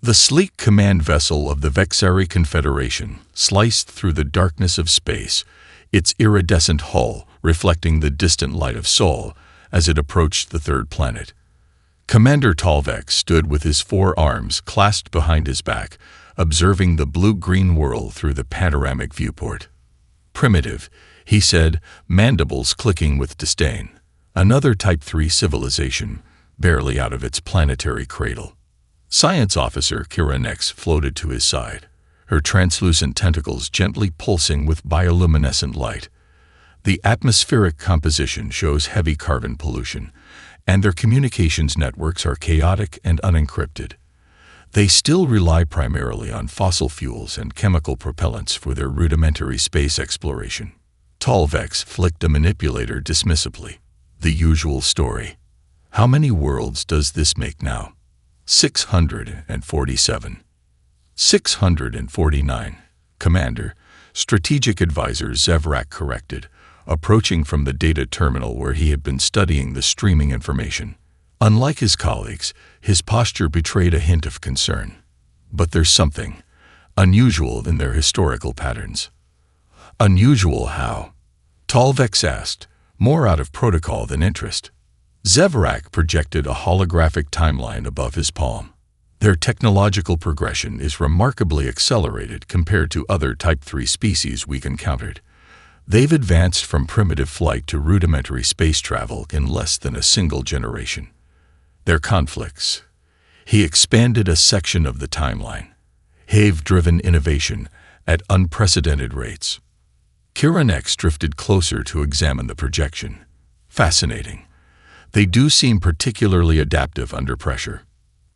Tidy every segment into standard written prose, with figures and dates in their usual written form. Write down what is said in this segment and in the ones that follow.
The sleek command vessel of the Vexari Confederation sliced through the darkness of space, its iridescent hull reflecting the distant light of Sol as it approached the third planet. Commander Talvex stood with his 4 arms clasped behind his back, observing the blue-green whirl through the panoramic viewport. "Primitive," he said, mandibles clicking with disdain. "Another Type 3 civilization, barely out of its planetary cradle." Science Officer Kira Nex floated to his side, her translucent tentacles gently pulsing with bioluminescent light. The atmospheric composition shows heavy carbon pollution, and their communications networks are chaotic and unencrypted. They still rely primarily on fossil fuels and chemical propellants for their rudimentary space exploration. Talvex flicked a manipulator dismissively. "The usual story. How many worlds does this make now?" 647. 649. Commander, Strategic Advisor Zevrak corrected, approaching from the data terminal where he had been studying the streaming information. Unlike his colleagues, his posture betrayed a hint of concern. "But there's something unusual in their historical patterns." "Unusual how?" Talvex asked, more out of protocol than interest. Zevrak projected a holographic timeline above his palm. "Their technological progression is remarkably accelerated compared to other Type 3 species we've encountered. They've advanced from primitive flight to rudimentary space travel in less than a single generation. Their conflicts." He expanded a section of the timeline. "Have driven innovation at unprecedented rates." Kiranex drifted closer to examine the projection. "Fascinating. They do seem particularly adaptive under pressure."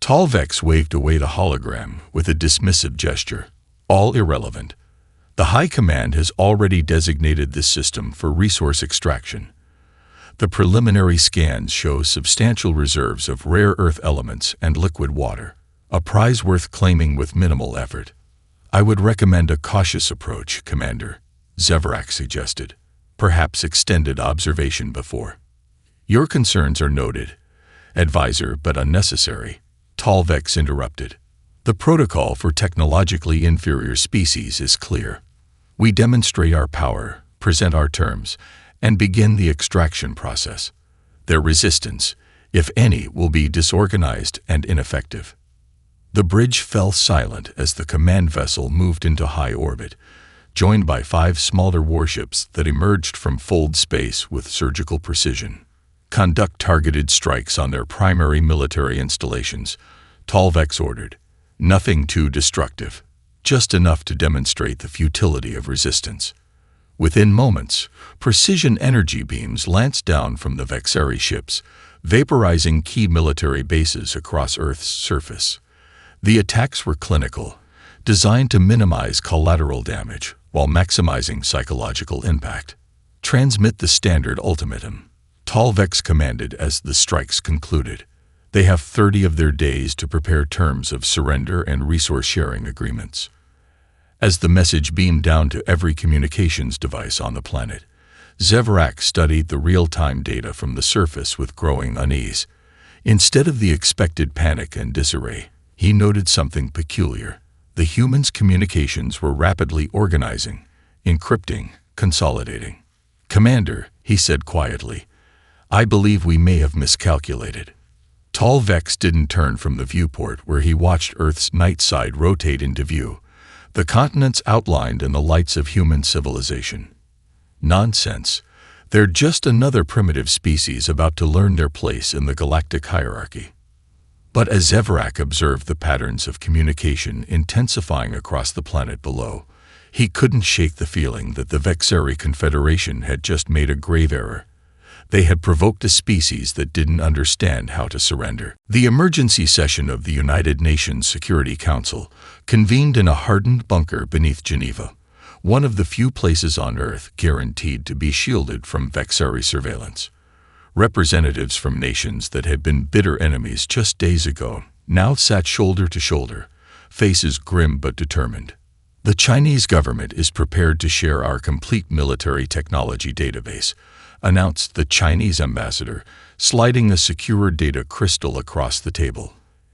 Talvex waved away the hologram with a dismissive gesture. "All irrelevant. The High Command has already designated this system for resource extraction. The preliminary scans show substantial reserves of rare earth elements and liquid water, a prize worth claiming with minimal effort." "I would recommend a cautious approach, Commander," Zevrak suggested. "Perhaps extended observation before." "Your concerns are noted, Advisor, but unnecessary," Talvex interrupted. "The protocol for technologically inferior species is clear. We demonstrate our power, present our terms, and begin the extraction process. Their resistance, if any, will be disorganized and ineffective." The bridge fell silent as the command vessel moved into high orbit, joined by 5 smaller warships that emerged from fold space with surgical precision. "Conduct targeted strikes on their primary military installations," Talvex ordered. "Nothing too destructive. Just enough to demonstrate the futility of resistance." Within moments, precision energy beams lanced down from the Vexari ships, vaporizing key military bases across Earth's surface. The attacks were clinical, designed to minimize collateral damage while maximizing psychological impact. "Transmit the standard ultimatum," Talvex commanded as the strikes concluded. "They have 30 of their days to prepare terms of surrender and resource-sharing agreements." As the message beamed down to every communications device on the planet, Zevrak studied the real-time data from the surface with growing unease. Instead of the expected panic and disarray, he noted something peculiar. The humans' communications were rapidly organizing, encrypting, consolidating. "Commander," he said quietly, "I believe we may have miscalculated." Talvex didn't turn from the viewport where he watched Earth's night side rotate into view, the continents outlined in the lights of human civilization. "Nonsense. They're just another primitive species about to learn their place in the galactic hierarchy." But as Zevrak observed the patterns of communication intensifying across the planet below, he couldn't shake the feeling that the Vexari Confederation had just made a grave error. They had provoked a species that didn't understand how to surrender. The emergency session of the United Nations Security Council convened in a hardened bunker beneath Geneva, one of the few places on Earth guaranteed to be shielded from Vexari surveillance. Representatives from nations that had been bitter enemies just days ago now sat shoulder to shoulder, faces grim but determined. "The Chinese government is prepared to share our complete military technology database," announced the Chinese ambassador, sliding a secure data crystal across the table.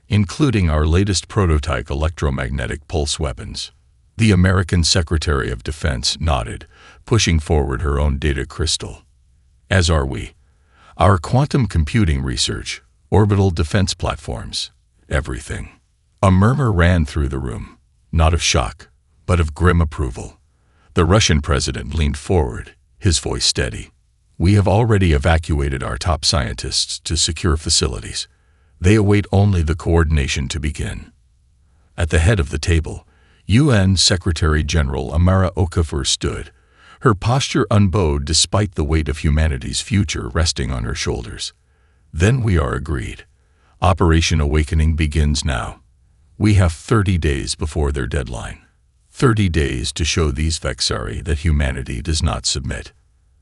including our latest prototype electromagnetic pulse weapons. The American Secretary of Defense nodded, pushing forward her own data crystal. As are we. Our quantum computing research, orbital defense platforms, everything. A murmur ran through the room, not of shock, but of grim approval. The Russian president leaned forward, his voice steady. We have already evacuated our top scientists to secure facilities. They await only the coordination to begin. At the head of the table, UN Secretary-General Amara Okafor stood, her posture unbowed despite the weight of humanity's future resting on her shoulders. Then we are agreed. Operation Awakening begins now. We have 30 days before their deadline. 30 days to show these Vexari that humanity does not submit.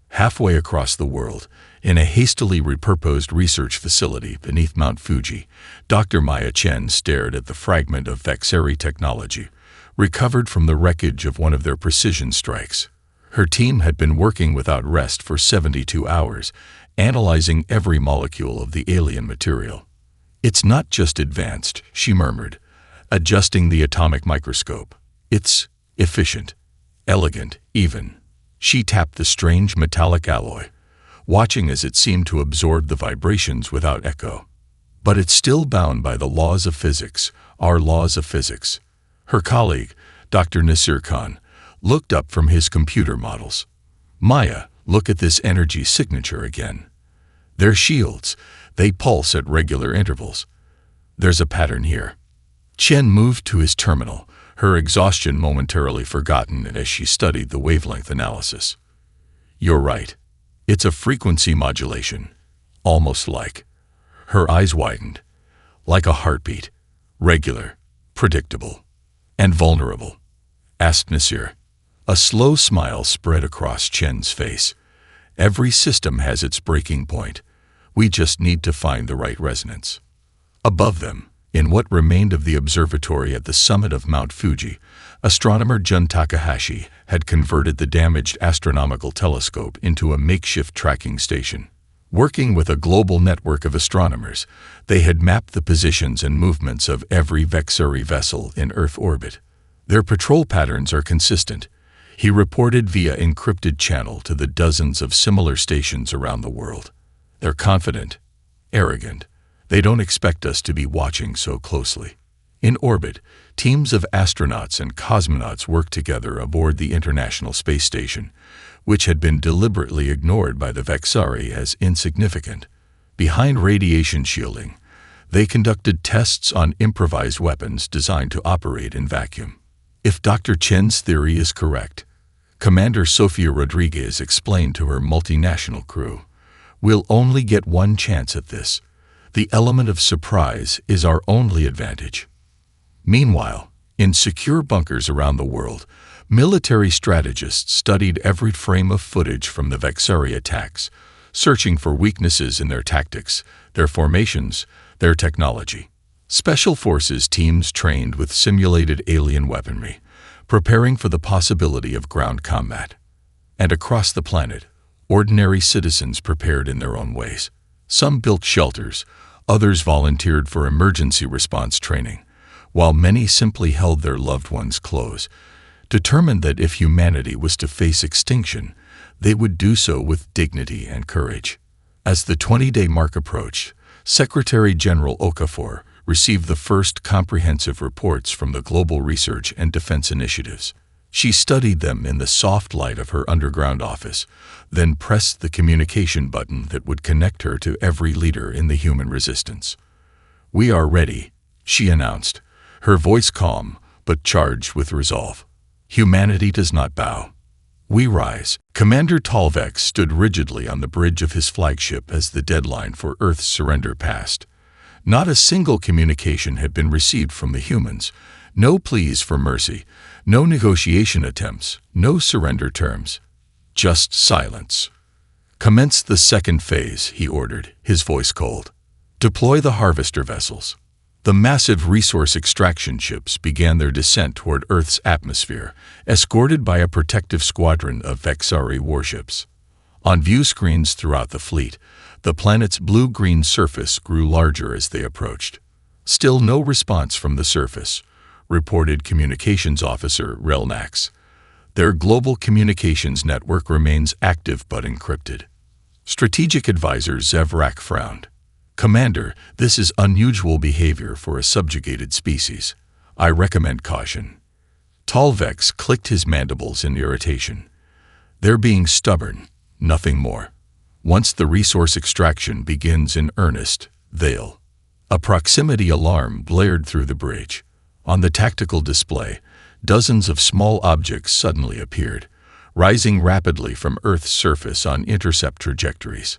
Halfway across the world, in a hastily repurposed research facility beneath Mount Fuji, Dr. Maya Chen stared at the fragment of Vexari technology, recovered from the wreckage of one of their precision strikes. Her team had been working without rest for 72 hours, analyzing every molecule of the alien material. It's not just advanced, she murmured, adjusting the atomic microscope. It's efficient, elegant, even. She tapped the strange metallic alloy, watching as it seemed to absorb the vibrations without echo. But it's still bound by the laws of physics, our laws of physics. Her colleague, Dr. Nasir Khan, looked up from his computer models. Maya, look at this energy signature again. They're shields. They pulse at regular intervals. There's a pattern here. Chen moved to his terminal, her exhaustion momentarily forgotten as she studied the wavelength analysis. You're right. It's a frequency modulation, almost like. Her eyes widened, like a heartbeat, regular, predictable, and vulnerable. Asked Nasir. A slow smile spread across Chen's face. Every system has its breaking point. We just need to find the right resonance. Above them, in what remained of the observatory at the summit of Mount Fuji, astronomer Jun Takahashi had converted the damaged astronomical telescope into a makeshift tracking station. Working with a global network of astronomers, they had mapped the positions and movements of every Vexari vessel in Earth orbit. Their patrol patterns are consistent, he reported via encrypted channel to the dozens of similar stations around the world. They're confident, arrogant. They don't expect us to be watching so closely. In orbit, teams of astronauts and cosmonauts work together aboard the International Space Station, which had been deliberately ignored by the Vexari as insignificant. Behind radiation shielding, they conducted tests on improvised weapons designed to operate in vacuum. If Dr. Chen's theory is correct, Commander Sofia Rodriguez explained to her multinational crew, we'll only get one chance at this. The element of surprise is our only advantage. Meanwhile, in secure bunkers around the world, military strategists studied every frame of footage from the Vexari attacks, searching for weaknesses in their tactics, their formations, their technology. Special forces teams trained with simulated alien weaponry, preparing for the possibility of ground combat. And across the planet, ordinary citizens prepared in their own ways. Some built shelters, others volunteered for emergency response training, while many simply held their loved ones close, determined that if humanity was to face extinction, they would do so with dignity and courage. As the 20-day mark approached, Secretary-General Okafor received the first comprehensive reports from the global research and defense initiatives. She studied them in the soft light of her underground office, then pressed the communication button that would connect her to every leader in the human resistance. We are ready, she announced, her voice calm but charged with resolve. Humanity does not bow. We rise. Commander Talvex stood rigidly on the bridge of his flagship as the deadline for Earth's surrender passed. Not a single communication had been received from the humans, no pleas for mercy, no negotiation attempts, no surrender terms. Just silence. Commence the second phase, he ordered, his voice cold. Deploy the harvester vessels. The massive resource extraction ships began their descent toward Earth's atmosphere, escorted by a protective squadron of Vexari warships. On view screens throughout the fleet, the planet's blue-green surface grew larger as they approached. Still no response from the surface, reported Communications Officer Relnax. Their global communications network remains active but encrypted. Strategic Advisor Zevrak frowned. Commander, this is unusual behavior for a subjugated species. I recommend caution. Talvex clicked his mandibles in irritation. They're being stubborn, nothing more. Once the resource extraction begins in earnest, they'll. A proximity alarm blared through the bridge. On the tactical display, dozens of small objects suddenly appeared, rising rapidly from Earth's surface on intercept trajectories.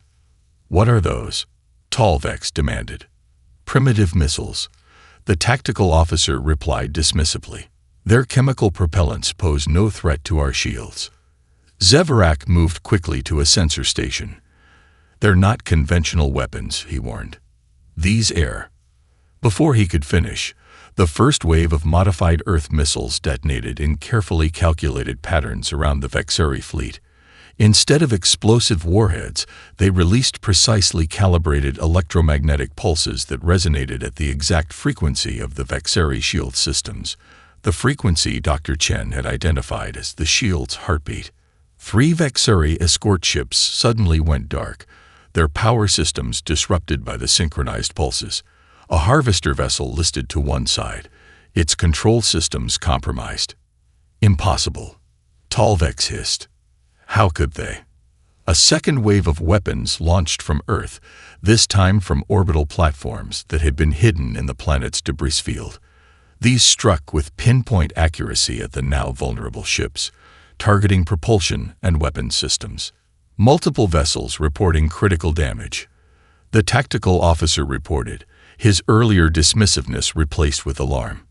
What are those? Talvex demanded. Primitive missiles. The tactical officer replied dismissively. Their chemical propellants pose no threat to our shields. Zevrak moved quickly to a sensor station. They're not conventional weapons, he warned. These air. Before he could finish, the first wave of modified Earth missiles detonated in carefully calculated patterns around the Vexeri fleet. Instead of explosive warheads, they released precisely calibrated electromagnetic pulses that resonated at the exact frequency of the Vexeri shield systems, the frequency Dr. Chen had identified as the shield's heartbeat. 3 Vexeri escort ships suddenly went dark, their power systems disrupted by the synchronized pulses. A harvester vessel listed to one side, its control systems compromised. Impossible. Talvex hissed. How could they? A second wave of weapons launched from Earth, this time from orbital platforms that had been hidden in the planet's debris field. These struck with pinpoint accuracy at the now vulnerable ships, targeting propulsion and weapon systems. Multiple vessels reporting critical damage. The tactical officer reported, his earlier dismissiveness replaced with alarm.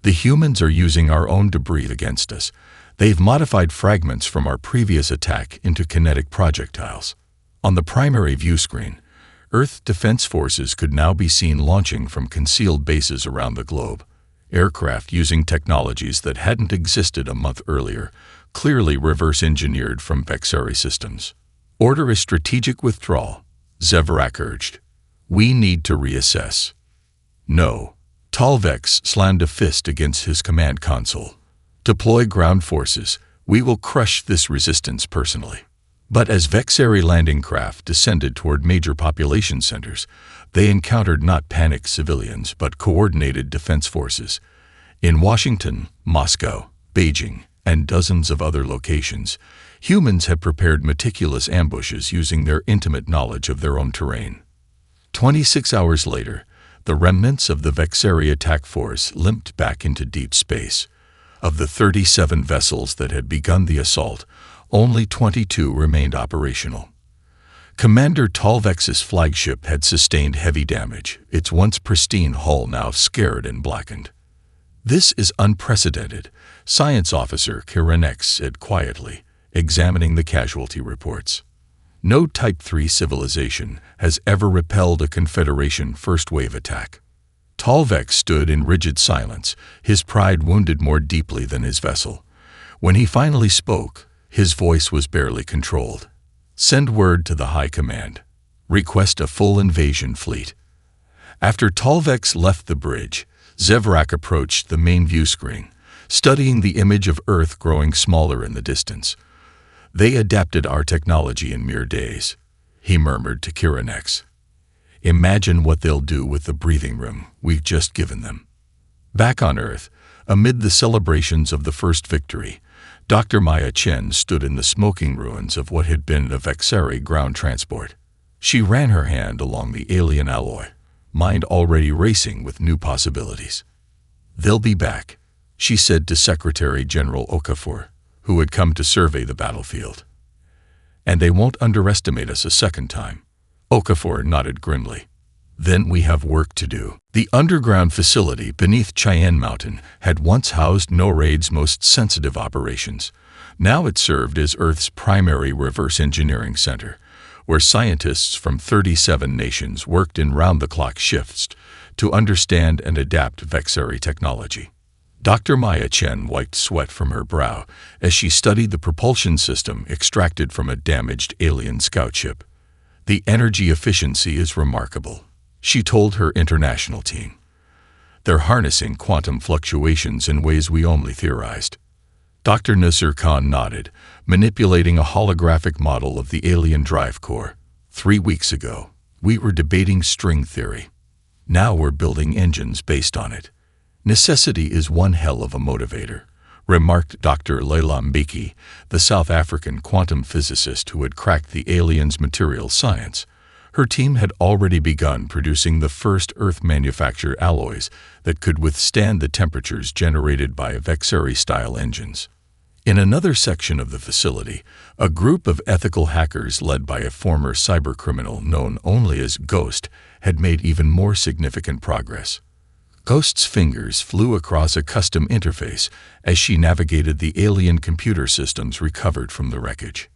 The humans are using our own debris against us. They've modified fragments from our previous attack into kinetic projectiles. On the primary view screen, Earth Defense Forces could now be seen launching from concealed bases around the globe. Aircraft using technologies that hadn't existed a month earlier, clearly reverse-engineered from Vexeri systems. Order a strategic withdrawal, Zevrak urged. We need to reassess. No. Talvex slammed a fist against his command console. Deploy ground forces. We will crush this resistance personally. But as Vexeri landing craft descended toward major population centers, they encountered not panicked civilians but coordinated defense forces. In Washington, Moscow, Beijing, and dozens of other locations, humans had prepared meticulous ambushes using their intimate knowledge of their own terrain. 26 hours later, the remnants of the Vexeri attack force limped back into deep space. Of the 37 vessels that had begun the assault, only 22 remained operational. Commander Talvex's flagship had sustained heavy damage, its once pristine hull now scarred and blackened. This is unprecedented, Science Officer Kiranex said quietly, examining the casualty reports. No Type 3 civilization has ever repelled a Confederation first-wave attack. Talvex stood in rigid silence, his pride wounded more deeply than his vessel. When he finally spoke, his voice was barely controlled. Send word to the High Command. Request a full invasion fleet. After Talvex left the bridge, Zevrak approached the main view screen, studying the image of Earth growing smaller in the distance. They adapted our technology in mere days, he murmured to Kiranex. Imagine what they'll do with the breathing room we've just given them. Back on Earth, amid the celebrations of the first victory, Dr. Maya Chen stood in the smoking ruins of what had been a Vexeri ground transport. She ran her hand along the alien alloy, mind already racing with new possibilities. They'll be back, she said to Secretary General Okafor, who had come to survey the battlefield. And they won't underestimate us a second time. Okafor nodded grimly. Then we have work to do. The underground facility beneath Cheyenne Mountain had once housed NORAD's most sensitive operations. Now it served as Earth's primary reverse engineering center, where scientists from 37 nations worked in round-the-clock shifts to understand and adapt Vexeri technology. Dr. Maya Chen wiped sweat from her brow as she studied the propulsion system extracted from a damaged alien scout ship. The energy efficiency is remarkable, she told her international team. They're harnessing quantum fluctuations in ways we only theorized. Dr. Nasir Khan nodded, manipulating a holographic model of the alien drive core. 3 weeks ago, we were debating string theory. Now we're building engines based on it. Necessity is one hell of a motivator, remarked Dr. Leila Mbeki, the South African quantum physicist who had cracked the aliens' material science. Her team had already begun producing the first Earth-manufactured alloys that could withstand the temperatures generated by Vexeri-style engines. In another section of the facility, a group of ethical hackers led by a former cybercriminal known only as Ghost had made even more significant progress. Ghost's fingers flew across a custom interface as she navigated the alien computer systems recovered from the wreckage.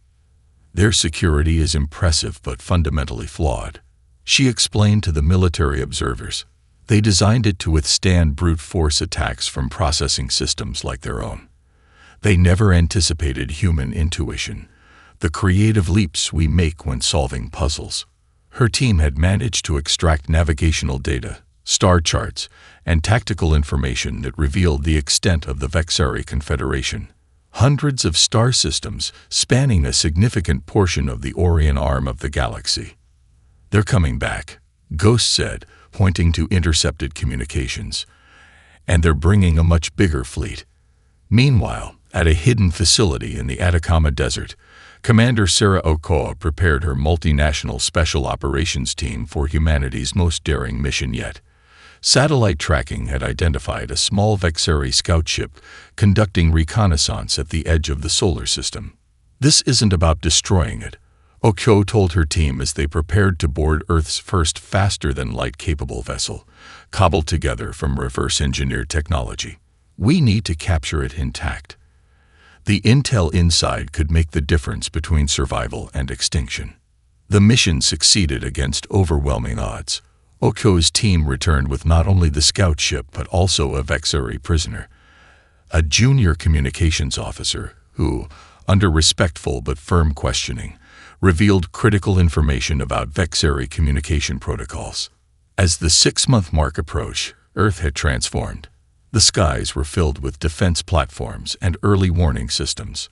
Their security is impressive but fundamentally flawed, she explained to the military observers. They designed it to withstand brute force attacks from processing systems like their own. They never anticipated human intuition, the creative leaps we make when solving puzzles. Her team had managed to extract navigational data, star charts, and tactical information that revealed the extent of the Vexeri Confederation. Hundreds of star systems spanning a significant portion of the Orion arm of the galaxy. They're coming back, Ghost said, pointing to intercepted communications. And they're bringing a much bigger fleet. Meanwhile, at a hidden facility in the Atacama Desert, Commander Sarah Okoa prepared her multinational special operations team for humanity's most daring mission yet. Satellite tracking had identified a small Vexeri scout ship conducting reconnaissance at the edge of the solar system. This isn't about destroying it, Okoa told her team as they prepared to board Earth's first faster-than-light capable vessel, cobbled together from reverse-engineered technology. We need to capture it intact. The intel inside could make the difference between survival and extinction. The mission succeeded against overwhelming odds. Oko's team returned with not only the scout ship but also a Vexeri prisoner, a junior communications officer who, under respectful but firm questioning, revealed critical information about Vexeri communication protocols. As the 6-month mark approached, Earth had transformed. The skies were filled with defense platforms and early warning systems.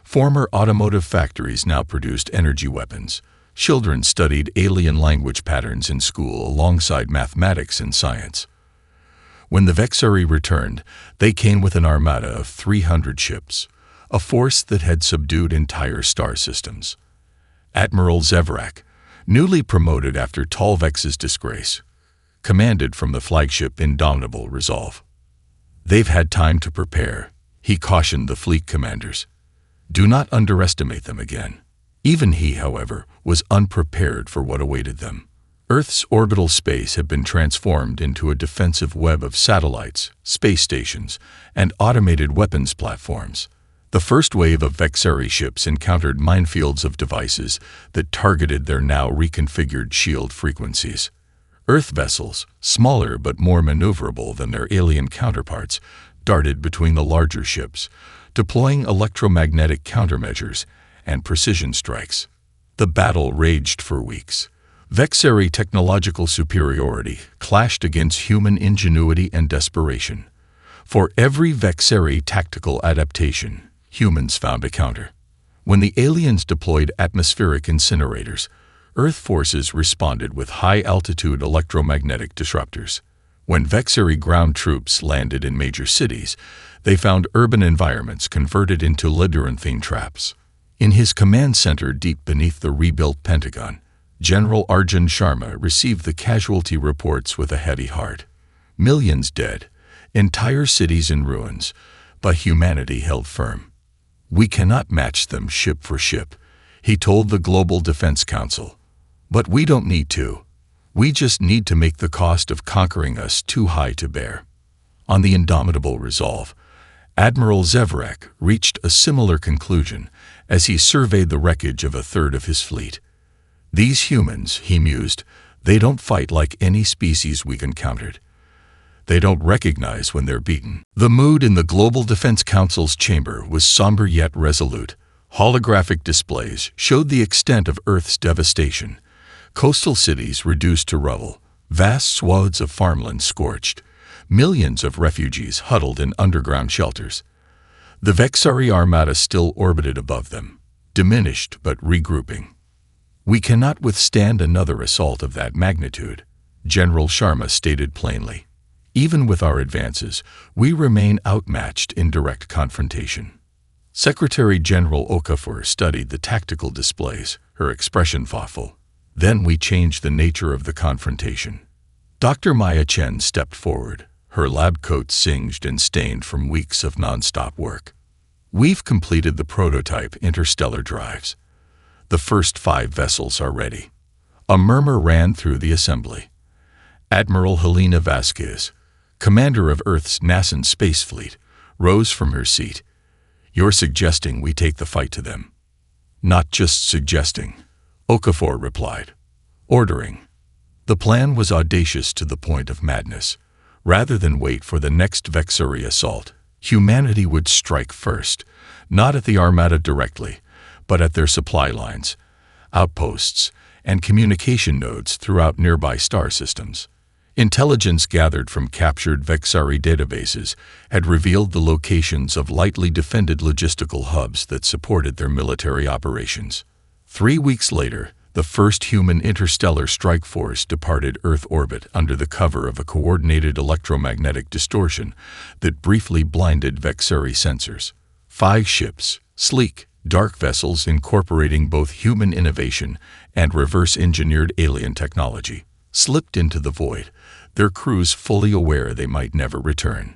Former automotive factories now produced energy weapons. Children studied alien language patterns in school alongside mathematics and science. When the Vexeri returned, they came with an armada of 300 ships, a force that had subdued entire star systems. Admiral Zevrak, newly promoted after Tolvex's disgrace, commanded from the flagship Indomitable Resolve. They've had time to prepare, he cautioned the fleet commanders. Do not underestimate them again. Even he, however, was unprepared for what awaited them. Earth's orbital space had been transformed into a defensive web of satellites, space stations, and automated weapons platforms. The first wave of Vexeri ships encountered minefields of devices that targeted their now reconfigured shield frequencies. Earth vessels, smaller but more maneuverable than their alien counterparts, darted between the larger ships, deploying electromagnetic countermeasures and precision strikes. The battle raged for weeks. Vexeri technological superiority clashed against human ingenuity and desperation. For every Vexeri tactical adaptation, humans found a counter. When the aliens deployed atmospheric incinerators, Earth forces responded with high-altitude electromagnetic disruptors. When Vexeri ground troops landed in major cities, they found urban environments converted into labyrinthine traps. In his command center deep beneath the rebuilt Pentagon, General Arjun Sharma received the casualty reports with a heavy heart. Millions dead, entire cities in ruins, but humanity held firm. We cannot match them ship for ship, he told the Global Defense Council. But we don't need to. We just need to make the cost of conquering us too high to bear. On the Indomitable Resolve, Admiral Zevrak reached a similar conclusion as he surveyed the wreckage of a third of his fleet. These humans, he mused, they don't fight like any species we've encountered. They don't recognize when they're beaten. The mood in the Global Defense Council's chamber was somber yet resolute. Holographic displays showed the extent of Earth's devastation. Coastal cities reduced to rubble, vast swaths of farmland scorched, millions of refugees huddled in underground shelters. The Vexari Armada still orbited above them, diminished but regrouping. "We cannot withstand another assault of that magnitude," General Sharma stated plainly. "Even with our advances, we remain outmatched in direct confrontation." Secretary General Okafor studied the tactical displays, her expression thoughtful. "Then we changed the nature of the confrontation." Dr. Maya Chen stepped forward, her lab coat singed and stained from weeks of non-stop work. "We've completed the prototype interstellar drives. The first 5 vessels are ready." A murmur ran through the assembly. Admiral Helena Vasquez, commander of Earth's nascent space fleet, rose from her seat. "You're suggesting we take the fight to them?" "Not just suggesting," Okafor replied. "Ordering." The plan was audacious to the point of madness. Rather than wait for the next Vexari assault, humanity would strike first, not at the Armada directly, but at their supply lines, outposts, and communication nodes throughout nearby star systems. Intelligence gathered from captured Vexari databases had revealed the locations of lightly defended logistical hubs that supported their military operations. 3 weeks later, the first human interstellar strike force departed Earth orbit under the cover of a coordinated electromagnetic distortion that briefly blinded Vexari sensors. 5 ships, sleek, dark vessels incorporating both human innovation and reverse-engineered alien technology, slipped into the void, their crews fully aware they might never return.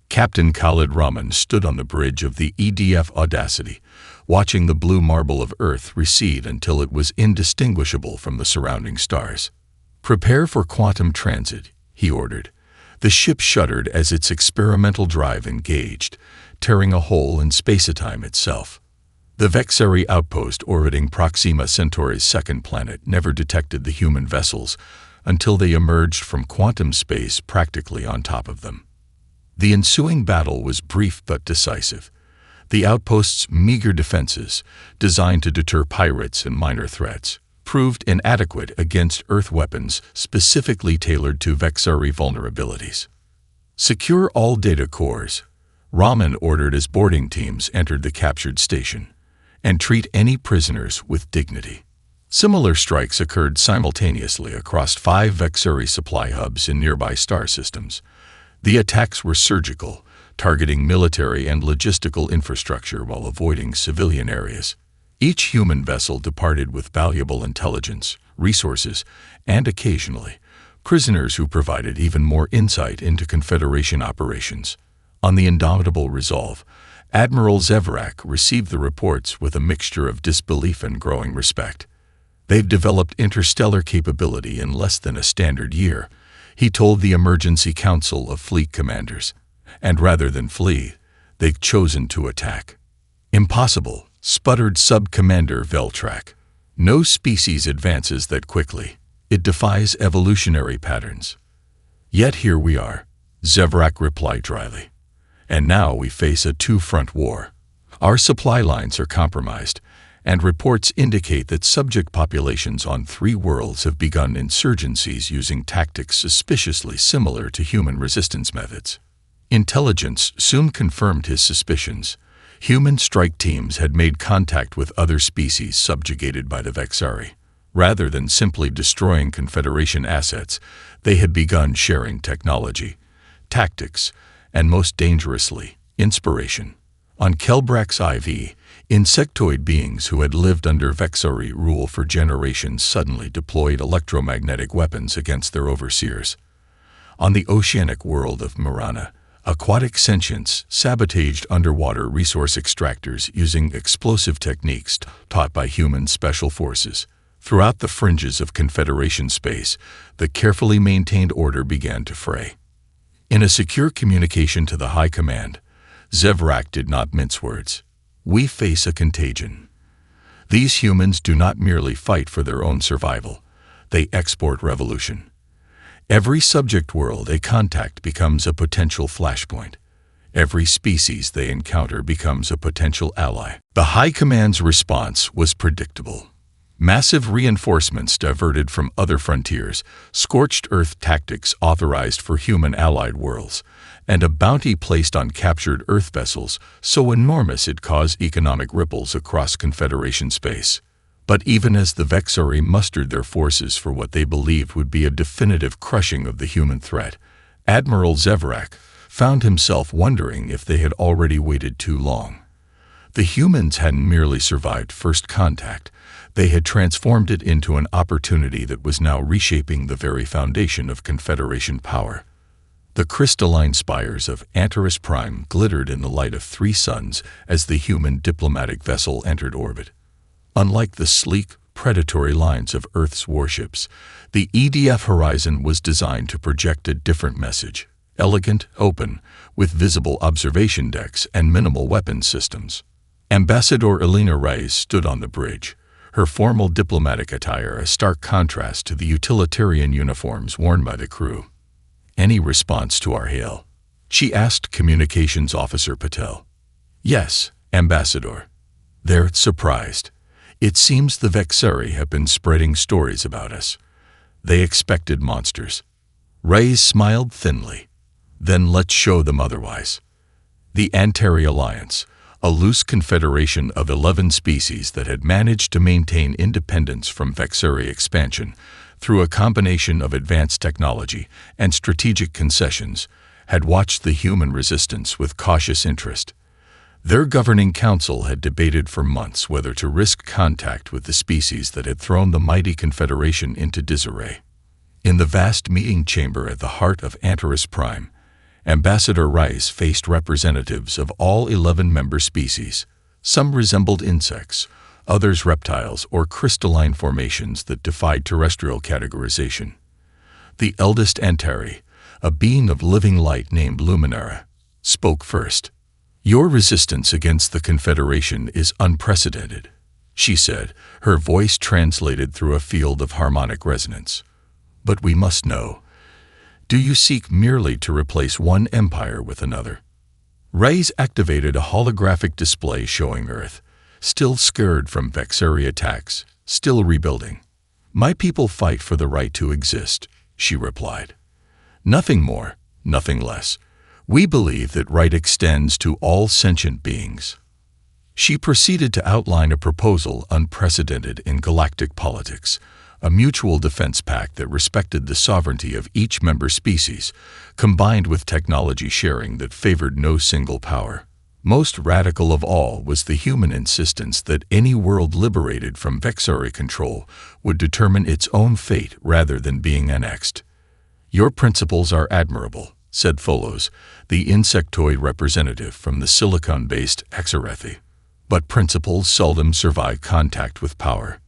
Captain Khalid Rahman stood on the bridge of the EDF Audacity, watching the blue marble of Earth recede until it was indistinguishable from the surrounding stars. "Prepare for quantum transit," he ordered. The ship shuddered as its experimental drive engaged, tearing a hole in space-time itself. The Vexari outpost orbiting Proxima Centauri's second planet never detected the human vessels until they emerged from quantum space practically on top of them. The ensuing battle was brief but decisive. The outpost's meager defenses, designed to deter pirates and minor threats, proved inadequate against Earth weapons specifically tailored to Vexari vulnerabilities. "Secure all data cores," Rahman ordered as boarding teams entered the captured station, "and treat any prisoners with dignity." Similar strikes occurred simultaneously across 5 Vexari supply hubs in nearby star systems. The attacks were surgical, targeting military and logistical infrastructure while avoiding civilian areas. Each human vessel departed with valuable intelligence, resources, and occasionally, prisoners who provided even more insight into Confederation operations. On the indomitable resolve, Admiral Zevrak received the reports with a mixture of disbelief and growing respect. "They've developed interstellar capability in less than a standard year," he told the Emergency Council of Fleet Commanders. "And rather than flee, they've chosen to attack." "Impossible," sputtered Sub-Commander Veltrak. "No species advances that quickly. It defies evolutionary patterns." "Yet here we are," Zevrak replied dryly. "And now we face a 2-front war. Our supply lines are compromised, and reports indicate that subject populations on 3 worlds have begun insurgencies using tactics suspiciously similar to human resistance methods." Intelligence soon confirmed his suspicions. Human strike teams had made contact with other species subjugated by the Vexari. Rather than simply destroying Confederation assets, they had begun sharing technology, tactics, and most dangerously, inspiration. On Kelbrax IV, insectoid beings who had lived under Vexari rule for generations suddenly deployed electromagnetic weapons against their overseers. On the oceanic world of Marana, aquatic sentients sabotaged underwater resource extractors using explosive techniques taught by human special forces. Throughout the fringes of Confederation space, the carefully maintained order began to fray. In a secure communication to the High Command, Zevrak did not mince words. "We face a contagion. These humans do not merely fight for their own survival, they export revolution. Every subject world they contact becomes a potential flashpoint. Every species they encounter becomes a potential ally." The High Command's response was predictable. Massive reinforcements diverted from other frontiers, scorched earth tactics authorized for human allied worlds, and a bounty placed on captured Earth vessels so enormous it caused economic ripples across Confederation space. But even as the Vexari mustered their forces for what they believed would be a definitive crushing of the human threat, Admiral Zevrak found himself wondering if they had already waited too long. The humans hadn't merely survived first contact, they had transformed it into an opportunity that was now reshaping the very foundation of Confederation power. The crystalline spires of Antares Prime glittered in the light of 3 suns as the human diplomatic vessel entered orbit. Unlike the sleek, predatory lines of Earth's warships, the EDF Horizon was designed to project a different message: elegant, open, with visible observation decks and minimal weapons systems. Ambassador Elena Reyes stood on the bridge, her formal diplomatic attire a stark contrast to the utilitarian uniforms worn by the crew. "Any response to our hail?" she asked Communications Officer Patel. "Yes, Ambassador." They're surprised. It seems the Vexari have been spreading stories about us. They expected monsters. Reyes smiled thinly. Then let's show them otherwise. The Antari Alliance, a loose confederation of 11 species that had managed to maintain independence from Vexari expansion through a combination of advanced technology and strategic concessions, had watched the human resistance with cautious interest. Their governing council had debated for months whether to risk contact with the species that had thrown the mighty Confederation into disarray. In the vast meeting chamber at the heart of Antares Prime, Ambassador Rice faced representatives of all 11 member species. Some resembled insects, others reptiles or crystalline formations that defied terrestrial categorization. The eldest Antari, a being of living light named Luminara, spoke first. "Your resistance against the Confederation is unprecedented," she said, her voice translated through a field of harmonic resonance. "But we must know, do you seek merely to replace one empire with another?" Reyes activated a holographic display showing Earth, still scared from Vexari attacks, still rebuilding. "My people fight for the right to exist," she replied. "Nothing more, nothing less. We believe that right extends to all sentient beings." She proceeded to outline a proposal unprecedented in galactic politics, a mutual defense pact that respected the sovereignty of each member species, combined with technology sharing that favored no single power. Most radical of all was the human insistence that any world liberated from Vexari control would determine its own fate rather than being annexed. "Your principles are admirable," said Folos, the insectoid representative from the silicon-based Exarethi. "But principles seldom survive contact with power."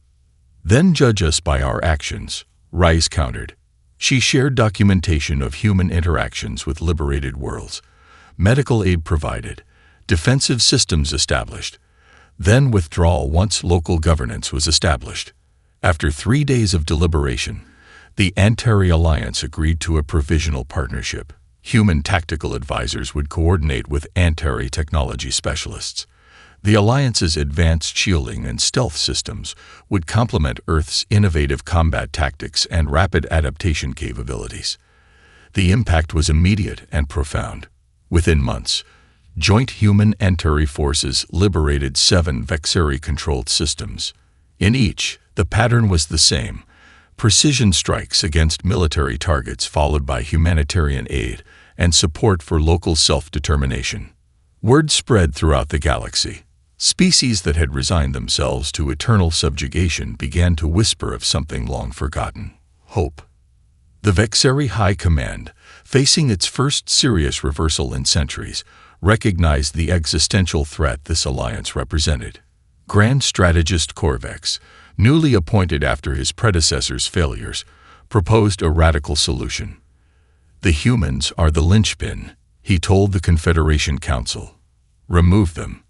"Then judge us by our actions," Rice countered. She shared documentation of human interactions with liberated worlds, medical aid provided, defensive systems established, then withdrawal once local governance was established. After 3 days of deliberation, the Antari Alliance agreed to a provisional partnership. Human tactical advisors would coordinate with Antari technology specialists. The Alliance's advanced shielding and stealth systems would complement Earth's innovative combat tactics and rapid adaptation capabilities. The impact was immediate and profound. Within months, joint human Antari forces liberated 7 Vexari-controlled systems. In each, the pattern was the same: precision strikes against military targets followed by humanitarian aid and support for local self-determination. Word spread throughout the galaxy. Species that had resigned themselves to eternal subjugation began to whisper of something long forgotten: hope. The Vexari High Command, facing its first serious reversal in centuries, recognized the existential threat this alliance represented. Grand Strategist Corvex, newly appointed after his predecessor's failures, proposed a radical solution. "The humans are the linchpin," he told the Confederation Council. "Remove them,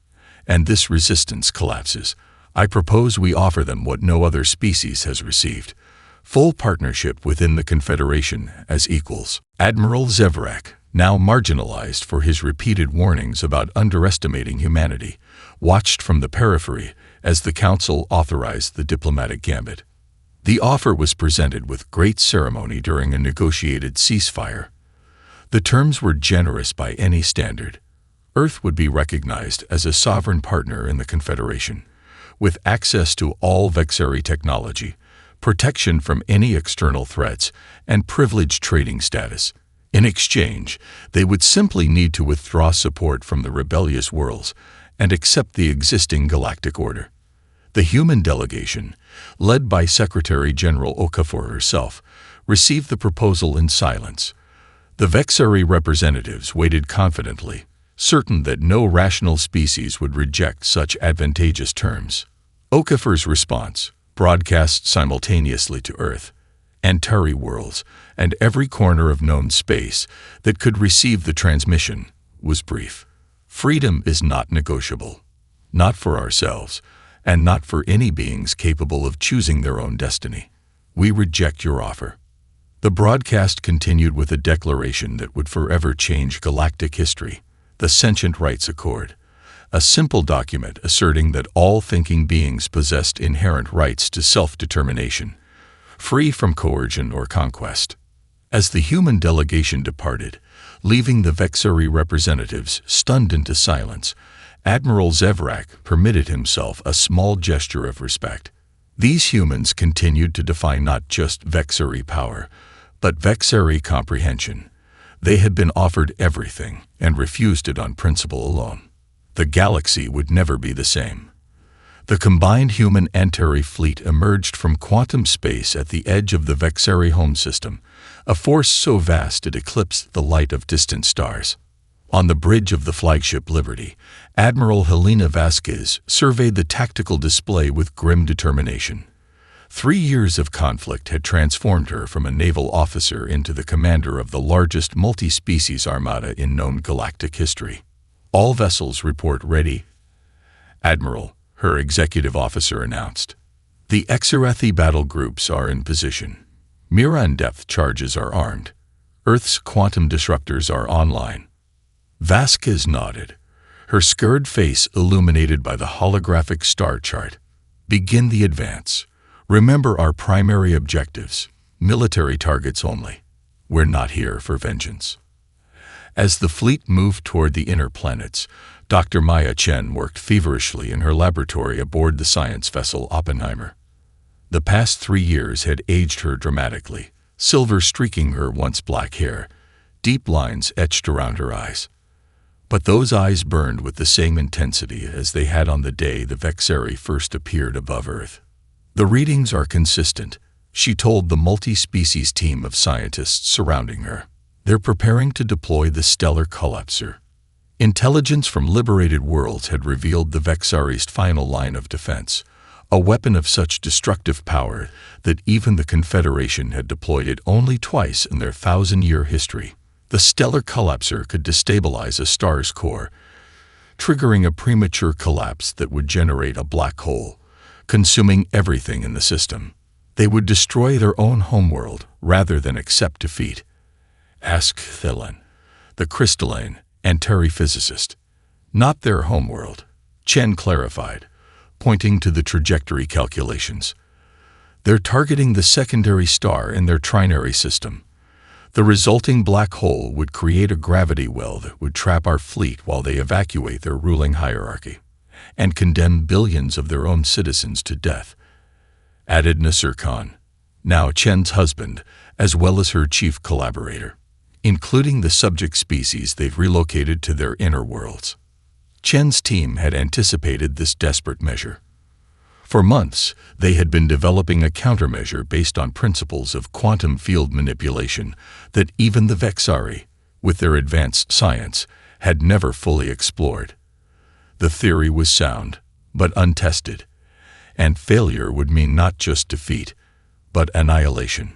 and this resistance collapses. I propose we offer them what no other species has received: full partnership within the Confederation as equals." Admiral Zevrak, now marginalized for his repeated warnings about underestimating humanity, watched from the periphery as the Council authorized the diplomatic gambit. The offer was presented with great ceremony during a negotiated ceasefire. The terms were generous by any standard. Earth would be recognized as a sovereign partner in the Confederation, with access to all Vexari technology, protection from any external threats, and privileged trading status. In exchange, they would simply need to withdraw support from the rebellious worlds and accept the existing galactic order. The human delegation, led by Secretary General Okafor herself, received the proposal in silence. The Vexari representatives waited confidently, certain that no rational species would reject such advantageous terms. Okafor's response, broadcast simultaneously to Earth, Antari worlds, and every corner of known space that could receive the transmission, was brief. Freedom is not negotiable. Not for ourselves, and not for any beings capable of choosing their own destiny. We reject your offer. The broadcast continued with a declaration that would forever change galactic history, the Sentient Rights Accord, a simple document asserting that all thinking beings possessed inherent rights to self-determination, free from coercion or conquest. As the human delegation departed, leaving the Vexari representatives stunned into silence, Admiral Zevrak permitted himself a small gesture of respect. These humans continued to defy not just Vexari power, but Vexari comprehension. They had been offered everything and refused it on principle alone. The galaxy would never be the same. The combined human Antari fleet emerged from quantum space at the edge of the Vexari home system, a force so vast it eclipsed the light of distant stars. On the bridge of the flagship Liberty, Admiral Helena Vasquez surveyed the tactical display with grim determination. 3 years of conflict had transformed her from a naval officer into the commander of the largest multi-species armada in known galactic history. All vessels report ready, Admiral, her executive officer announced. The Exarathi battle groups are in position. Mira and depth charges are armed. Earth's quantum disruptors are online. Vasquez nodded, her scared face illuminated by the holographic star chart. Begin the advance. Remember our primary objectives, military targets only. We're not here for vengeance. As the fleet moved toward the inner planets, Dr. Maya Chen worked feverishly in her laboratory aboard the science vessel Oppenheimer. The past 3 years had aged her dramatically, silver streaking her once black hair, deep lines etched around her eyes. But those eyes burned with the same intensity as they had on the day the Vexari first appeared above Earth. The readings are consistent, she told the multi-species team of scientists surrounding her. They're preparing to deploy the stellar collapser. Intelligence from liberated worlds had revealed the Vexari's final line of defense, a weapon of such destructive power that even the Confederation had deployed it only twice in their 1,000-year history. The stellar collapser could destabilize a star's core, triggering a premature collapse that would generate a black hole, consuming everything in the system. They would destroy their own homeworld rather than accept defeat. Ask Thelen, the crystalline Antari physicist. Not their homeworld, Chen clarified, pointing to the trajectory calculations. They're targeting the secondary star in their trinary system. The resulting black hole would create a gravity well that would trap our fleet while they evacuate their ruling hierarchy, and condemn billions of their own citizens to death, added Nasser Khan, now Chen's husband, as well as her chief collaborator, including the subject species they've relocated to their inner worlds. Chen's team had anticipated this desperate measure. For months, they had been developing a countermeasure based on principles of quantum field manipulation that even the Vexari, with their advanced science, had never fully explored. The theory was sound, but untested, and failure would mean not just defeat, but annihilation.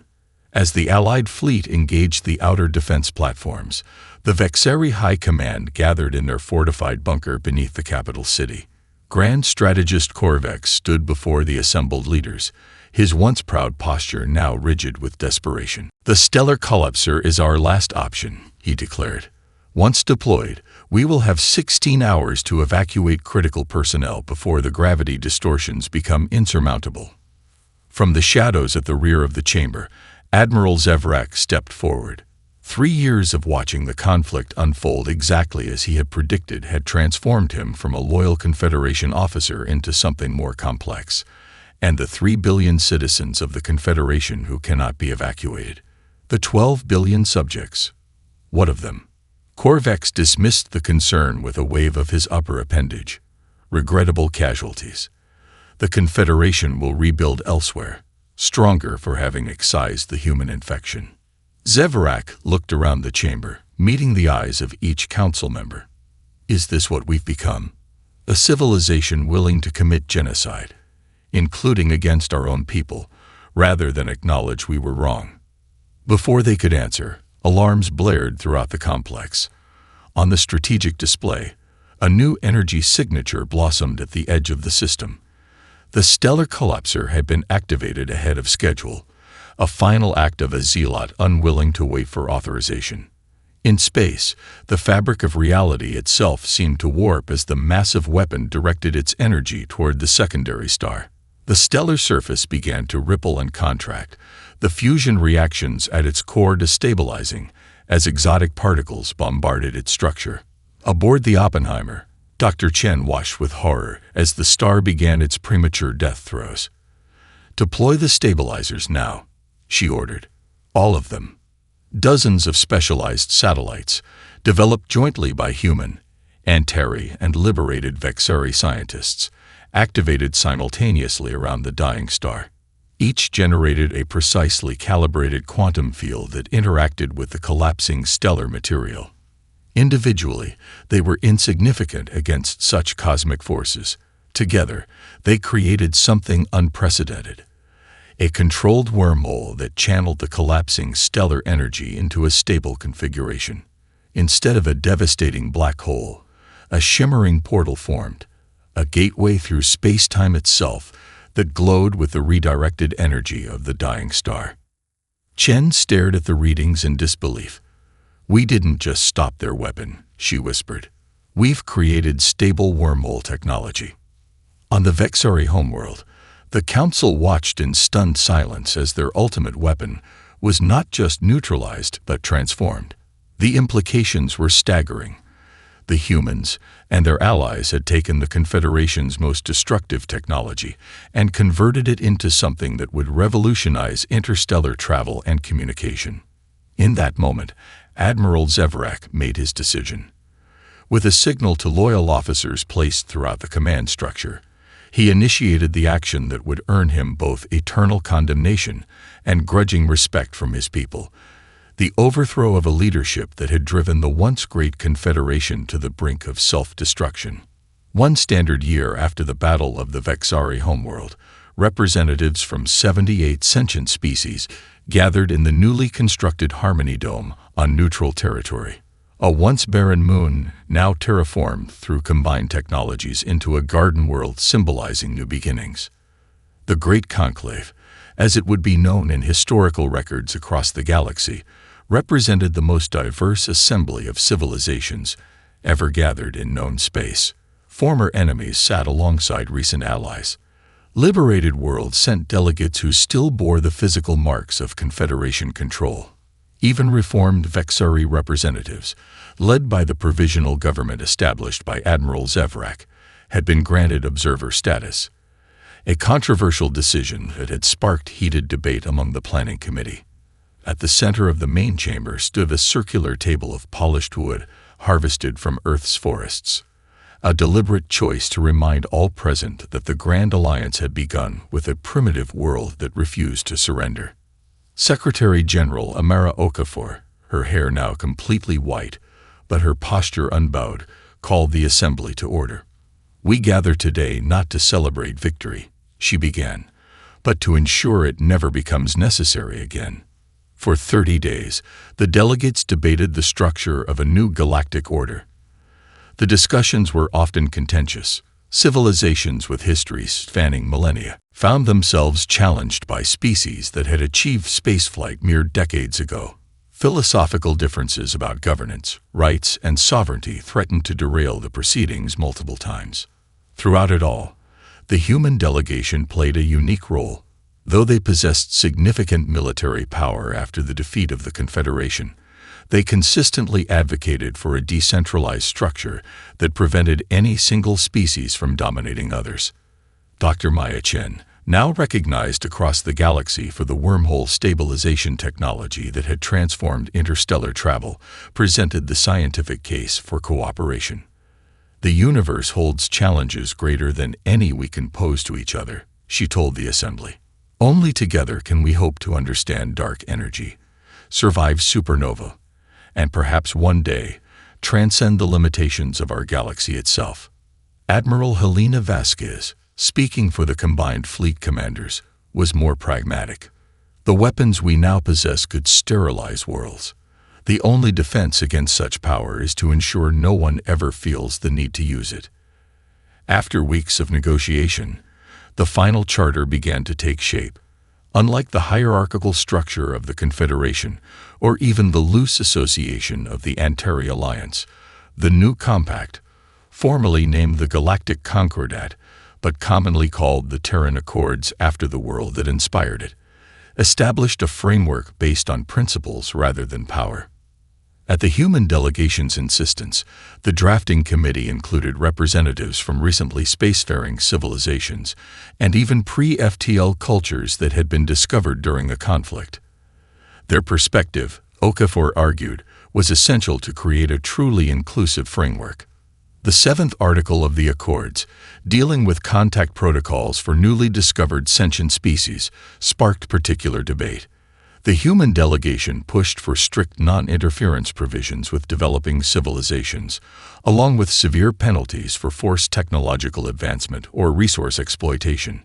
As the Allied fleet engaged the outer defense platforms, the Vexari High Command gathered in their fortified bunker beneath the capital city. Grand Strategist Korvex stood before the assembled leaders, his once proud posture now rigid with desperation. "The stellar collapser is our last option," he declared. Once deployed, we will have 16 hours to evacuate critical personnel before the gravity distortions become insurmountable. From the shadows at the rear of the chamber, Admiral Zevrak stepped forward. 3 years of watching the conflict unfold exactly as he had predicted had transformed him from a loyal Confederation officer into something more complex. And the 3 billion citizens of the Confederation who cannot be evacuated. The 12 billion subjects. What of them? Korvex dismissed the concern with a wave of his upper appendage. Regrettable casualties. The Confederation will rebuild elsewhere, stronger for having excised the human infection. Zevrak looked around the chamber, meeting the eyes of each council member. Is this what we've become? A civilization willing to commit genocide, including against our own people, rather than acknowledge we were wrong. Before they could answer, alarms blared throughout the complex. On the strategic display, a new energy signature blossomed at the edge of the system. The stellar collapser had been activated ahead of schedule, a final act of a zealot unwilling to wait for authorization. In space, the fabric of reality itself seemed to warp as the massive weapon directed its energy toward the secondary star. The stellar surface began to ripple and contract, the fusion reactions at its core destabilizing as exotic particles bombarded its structure. Aboard the Oppenheimer, Dr. Chen watched with horror as the star began its premature death throes. "Deploy the stabilizers now," she ordered. All of them. Dozens of specialized satellites, developed jointly by human, Antari, and liberated Vexari scientists, activated simultaneously around the dying star. Each generated a precisely calibrated quantum field that interacted with the collapsing stellar material. Individually, they were insignificant against such cosmic forces. Together, they created something unprecedented. A controlled wormhole that channeled the collapsing stellar energy into a stable configuration. Instead of a devastating black hole, a shimmering portal formed, a gateway through space-time itself that glowed with the redirected energy of the dying star. Chen stared at the readings in disbelief. "We didn't just stop their weapon," she whispered. "We've created stable wormhole technology." On the Vexari homeworld, the Council watched in stunned silence as their ultimate weapon was not just neutralized but transformed. The implications were staggering. The humans and their allies had taken the Confederation's most destructive technology and converted it into something that would revolutionize interstellar travel and communication. In that moment, Admiral Zevrak made his decision. With a signal to loyal officers placed throughout the command structure, he initiated the action that would earn him both eternal condemnation and grudging respect from his people. The overthrow of a leadership that had driven the once great Confederation to the brink of self-destruction. 1 standard year after the Battle of the Vexari homeworld, representatives from 78 sentient species gathered in the newly constructed Harmony Dome on neutral territory. A once barren moon, now terraformed through combined technologies into a garden world symbolizing new beginnings. The Great Conclave, as it would be known in historical records across the galaxy, represented the most diverse assembly of civilizations ever gathered in known space. Former enemies sat alongside recent allies. Liberated worlds sent delegates who still bore the physical marks of Confederation control. Even reformed Vexari representatives, led by the provisional government established by Admiral Zevrak, had been granted observer status. A controversial decision that had sparked heated debate among the planning committee. At the center of the main chamber stood a circular table of polished wood harvested from Earth's forests. A deliberate choice to remind all present that the Grand Alliance had begun with a primitive world that refused to surrender. Secretary General Amara Okafor, her hair now completely white, but her posture unbowed, called the assembly to order. "We gather today not to celebrate victory," she began, "but to ensure it never becomes necessary again." For 30 days, the delegates debated the structure of a new galactic order. The discussions were often contentious. Civilizations with histories spanning millennia found themselves challenged by species that had achieved spaceflight mere decades ago. Philosophical differences about governance, rights, and sovereignty threatened to derail the proceedings multiple times. Throughout it all, the human delegation played a unique role. Though they possessed significant military power after the defeat of the Confederation, they consistently advocated for a decentralized structure that prevented any single species from dominating others. Dr. Maya Chen, now recognized across the galaxy for the wormhole stabilization technology that had transformed interstellar travel, presented the scientific case for cooperation. The universe holds challenges greater than any we can pose to each other, she told the assembly. Only together can we hope to understand dark energy, survive supernova, and perhaps one day transcend the limitations of our galaxy itself. Admiral Helena Vasquez, speaking for the combined fleet commanders, was more pragmatic. The weapons we now possess could sterilize worlds. The only defense against such power is to ensure no one ever feels the need to use it. After weeks of negotiation, the final charter began to take shape. Unlike the hierarchical structure of the Confederation, or even the loose association of the Antari Alliance, the new compact, formerly named the Galactic Concordat, but commonly called the Terran Accords after the world that inspired it, established a framework based on principles rather than power. At the human delegation's insistence, the drafting committee included representatives from recently spacefaring civilizations and even pre-FTL cultures that had been discovered during the conflict. Their perspective, Okafor argued, was essential to create a truly inclusive framework. The seventh article of the Accords, dealing with contact protocols for newly discovered sentient species, sparked particular debate. The human delegation pushed for strict non-interference provisions with developing civilizations, along with severe penalties for forced technological advancement or resource exploitation.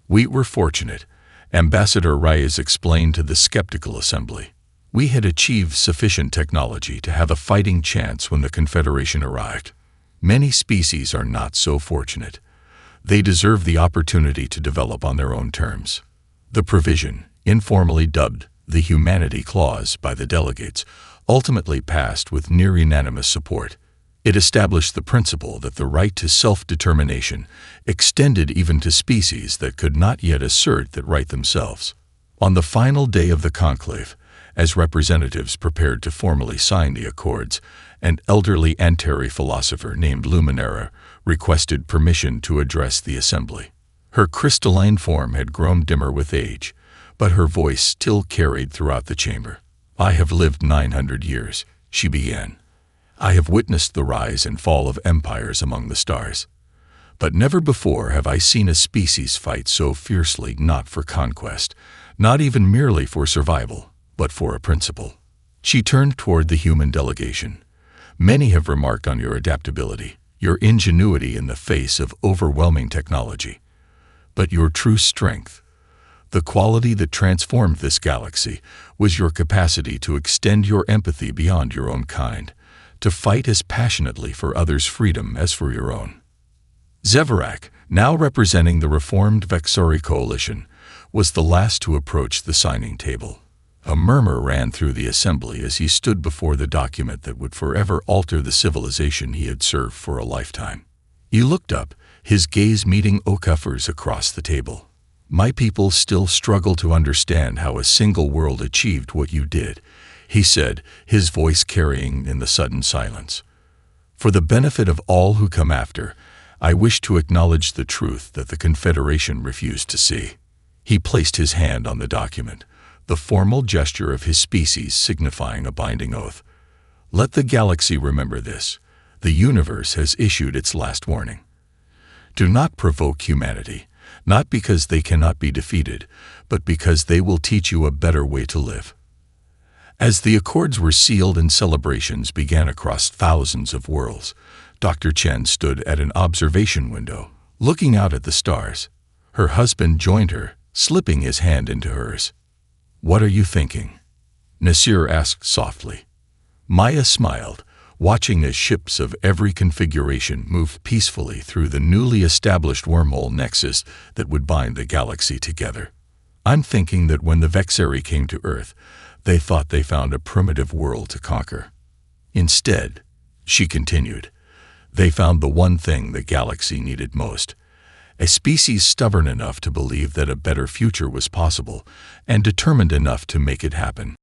We were fortunate, Ambassador Reyes explained to the skeptical assembly. We had achieved sufficient technology to have a fighting chance when the Confederation arrived. Many species are not so fortunate. They deserve the opportunity to develop on their own terms. The provision, informally dubbed the Humanity Clause by the delegates, ultimately passed with near-unanimous support. It established the principle that the right to self-determination extended even to species that could not yet assert that right themselves. On the final day of the conclave, as representatives prepared to formally sign the Accords, an elderly Antari philosopher named Luminera requested permission to address the assembly. Her crystalline form had grown dimmer with age, but her voice still carried throughout the chamber. I have lived 900 years, she began. I have witnessed the rise and fall of empires among the stars. But never before have I seen a species fight so fiercely not for conquest, not even merely for survival, but for a principle. She turned toward the human delegation. Many have remarked on your adaptability, your ingenuity in the face of overwhelming technology. But your true strength, the quality that transformed this galaxy, was your capacity to extend your empathy beyond your own kind, to fight as passionately for others' freedom as for your own. Zevarak, now representing the reformed Vexori coalition, was the last to approach the signing table. A murmur ran through the assembly as he stood before the document that would forever alter the civilization he had served for a lifetime. He looked up, his gaze meeting Okafor's across the table. My people still struggle to understand how a single world achieved what you did, he said, his voice carrying in the sudden silence. For the benefit of all who come after, I wish to acknowledge the truth that the Confederation refused to see. He placed his hand on the document, the formal gesture of his species signifying a binding oath. Let the galaxy remember this. The universe has issued its last warning. Do not provoke humanity, not because they cannot be defeated, but because they will teach you a better way to live. As the Accords were sealed and celebrations began across thousands of worlds, Dr. Chen stood at an observation window, looking out at the stars. Her husband joined her, slipping his hand into hers. What are you thinking? Nasir asked softly. Maya smiled, watching as ships of every configuration moved peacefully through the newly established wormhole nexus that would bind the galaxy together. I'm thinking that when the Vexeri came to Earth, They thought they found a primitive world to conquer. Instead, she continued, they found the one thing the galaxy needed most. A species stubborn enough to believe that a better future was possible and determined enough to make it happen.